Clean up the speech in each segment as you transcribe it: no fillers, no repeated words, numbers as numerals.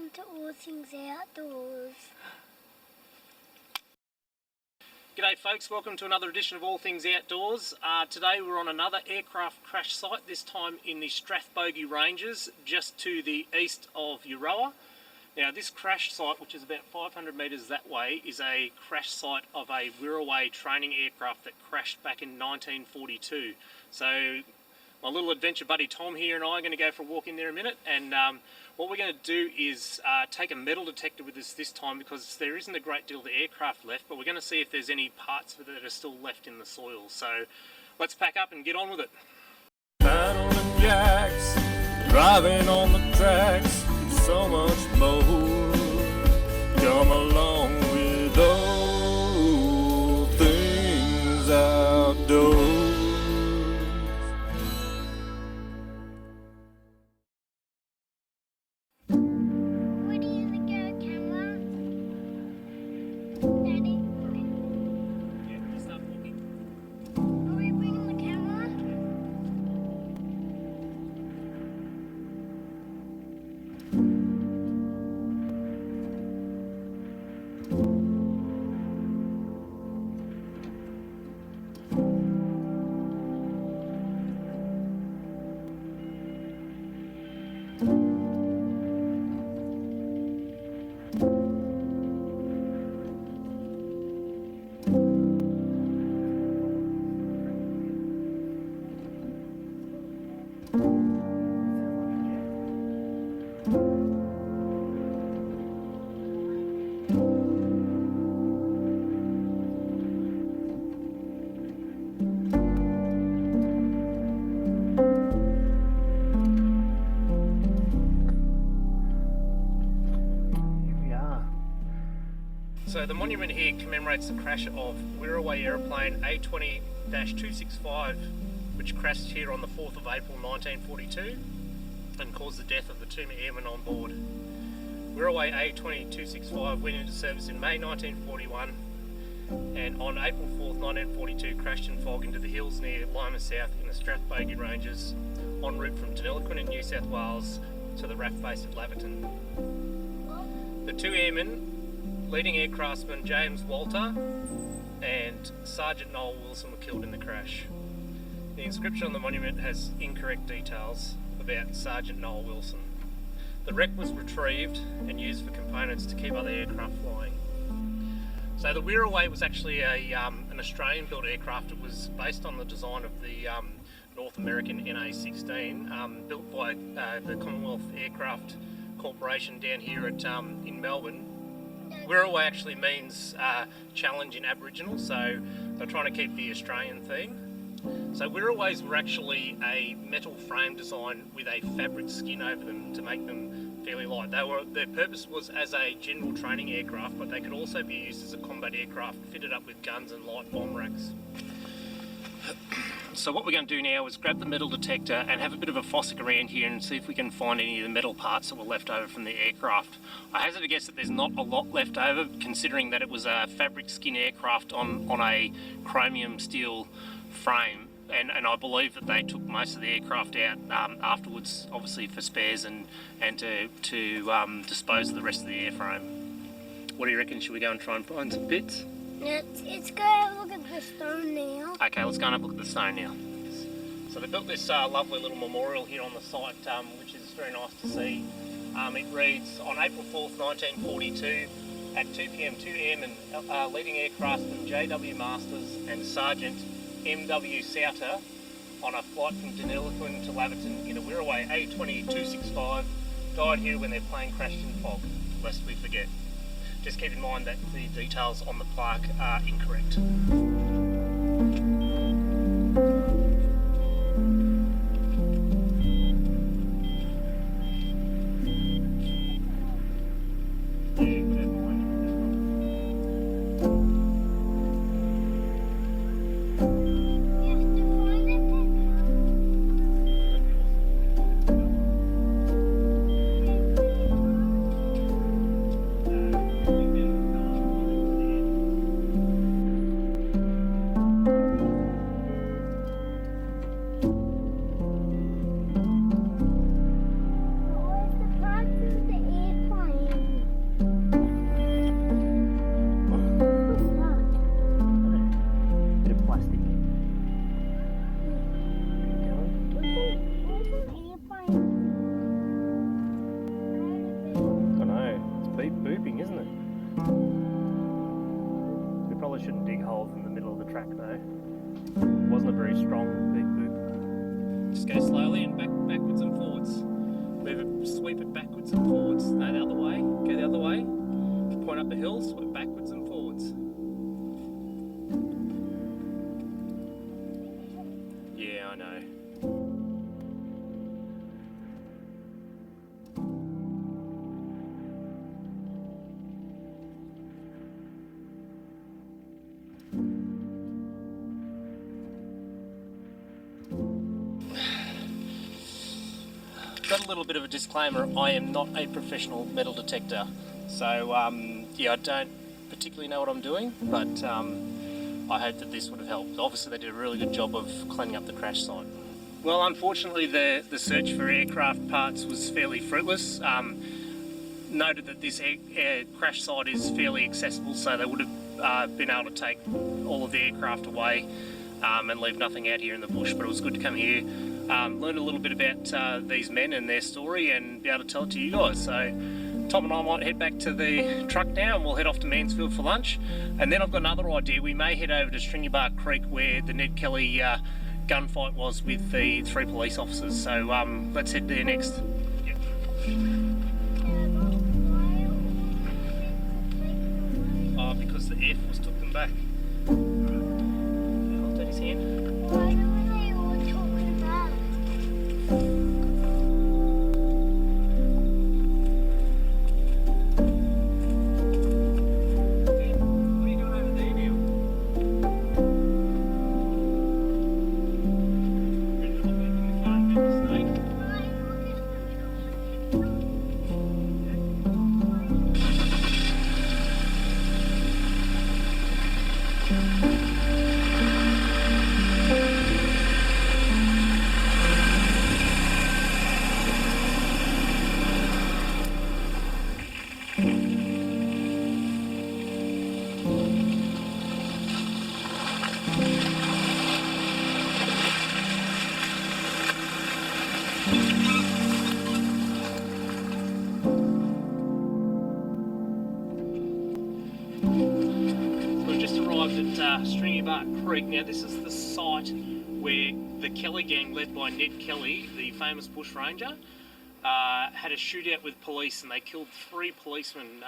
welcome to All Things Outdoors. G'day folks, welcome to another edition of All Things Outdoors. Today we're on another aircraft crash site, this time in the Strathbogie Ranges, just to the east of Wirraway. Now this crash site, which is about 500 metres that way, is a crash site of a Wirraway training aircraft that crashed back in 1942. So my little adventure buddy Tom here and I are going to go for a walk in there in a minute, and what we're going to do is take a metal detector with us this time, because there isn't a great deal of the aircraft left, but we're going to see if there's any parts of it that are still left in the soil. So let's pack up and get on with it. Paddling jacks, driving on the tracks, so much more. Come along with All Things Outdoors. So the monument here commemorates the crash of Wirraway aeroplane A20-265, which crashed here on the 4th of April 1942 and caused the death of the 2 airmen on board. Wirraway A20-265 went into service in May 1941 and on April 4th 1942 crashed in fog into the hills near Lima South in the Strathbogie Ranges en route from Deniliquin in New South Wales to the RAF base at Laverton. The 2 airmen, leading aircraftsman James Walter and Sergeant Noel Wilson, were killed in the crash. The inscription on the monument has incorrect details about Sergeant Noel Wilson. The wreck was retrieved and used for components to keep other aircraft flying. So the Wirraway was actually an Australian-built aircraft. It was based on the design of the North American NA-16, built by the Commonwealth Aircraft Corporation down here in Melbourne. Wirraway actually means challenge in Aboriginal, so they're trying to keep the Australian theme. So Wirraways were actually a metal frame design with a fabric skin over them to make them fairly light. Their purpose was as a general training aircraft, but they could also be used as a combat aircraft fitted up with guns and light bomb racks. So what we're going to do now is grab the metal detector and have a bit of a fossick around here and see if we can find any of the metal parts that were left over from the aircraft. I hazard a guess that there's not a lot left over, considering that it was a fabric skin aircraft on a chromium steel frame, and I believe that they took most of the aircraft out afterwards, obviously for spares and to dispose of the rest of the airframe. What do you reckon? Should we go and try and find some bits? Let's go have a look at the stone now. Okay, let's go and have a look at the stone now. So they built this lovely little memorial here on the site, which is very nice to see. It reads, on April 4th 1942 at 2 p.m, 2 airmen, leading aircraftsman J.W. Masters and Sergeant M.W. Souter, on a flight from Deniliquin to Laverton in a Wirraway A20-265, died here when their plane crashed in fog, lest we forget. Just keep in mind that the details on the plaque are incorrect. deep booping, isn't it? We probably shouldn't dig holes in the middle of the track though. It wasn't a very strong deep boop. Just go slowly and backwards and forwards. Move it, sweep it backwards and forwards. No, the other way. Go the other way. Point up the hill, sweep backwards and forwards. Yeah, I know. Got a little bit of a disclaimer, I am not a professional metal detector, so yeah, I don't particularly know what I'm doing, but I hope that this would have helped. Obviously they did a really good job of cleaning up the crash site. Well, unfortunately the search for aircraft parts was fairly fruitless. Noted that this crash site is fairly accessible, so they would have been able to take all of the aircraft away and leave nothing out here in the bush, but it was good to come here. Learn a little bit about these men and their story and be able to tell it to you guys. So Tom and I might head back to the truck now and we'll head off to Mansfield for lunch. And then I've got another idea. We may head over to Stringybark Creek where the Ned Kelly gunfight was with the 3 police officers. So let's head there next. Yep. Because the Air Force took them back. Hold Daddy's hand. Why were they all talking back? At Stringybark Creek. Now this is the site where the Kelly gang, led by Ned Kelly, the famous bush ranger, had a shootout with police and they killed 3 policemen,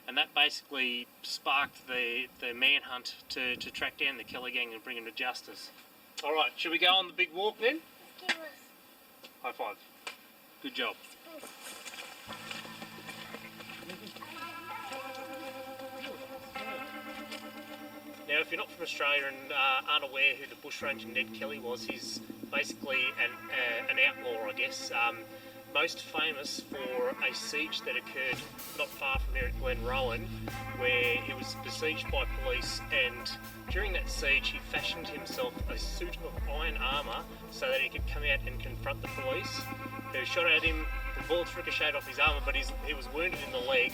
and that basically sparked the manhunt to track down the Kelly gang and bring them to justice. Alright, should we go on the big walk then? Give us. High five. Good job. Now, if you're not from Australia and aren't aware who the bushranger Ned Kelly was, he's basically an outlaw, I guess. Most famous for a siege that occurred not far from here at Glenrowan, where he was besieged by police, and during that siege he fashioned himself a suit of iron armour so that he could come out and confront the police, who shot at him. The bullets ricocheted off his armour, but he was wounded in the leg,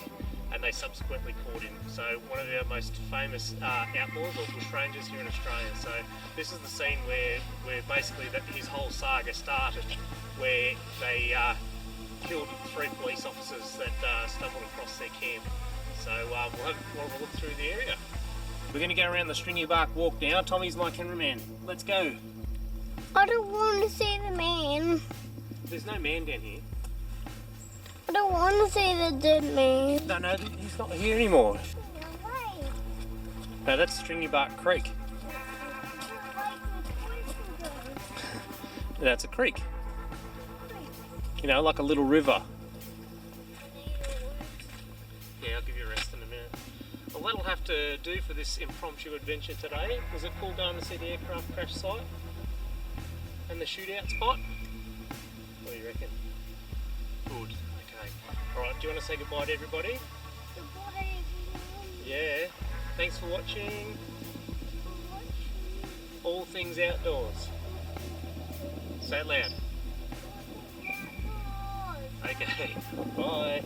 and they subsequently caught him. So one of our most famous outlaws or bushrangers here in Australia. So this is the scene where basically his whole saga started, where they killed 3 police officers that stumbled across their camp. So we'll have more of a look through the area. We're going to go around the Stringybark walk now. Tommy's my cameraman. Let's go. I don't want to see the man. There's no man down here. I don't want to see the dead man. No, he's not here anymore. No way. No, that's Stringybark Creek. That's a creek. You know, like a little river. Yeah, I'll give you a rest in a minute. Well, that'll have to do for this impromptu adventure today. Was it cool going to see the aircraft crash site? And the shootout spot? What do you reckon? Good. Alright, do you want to say goodbye to everybody? Goodbye, everyone. Yeah. Thanks for watching All Things Outdoors. Say it loud. Outdoors. Okay. Bye.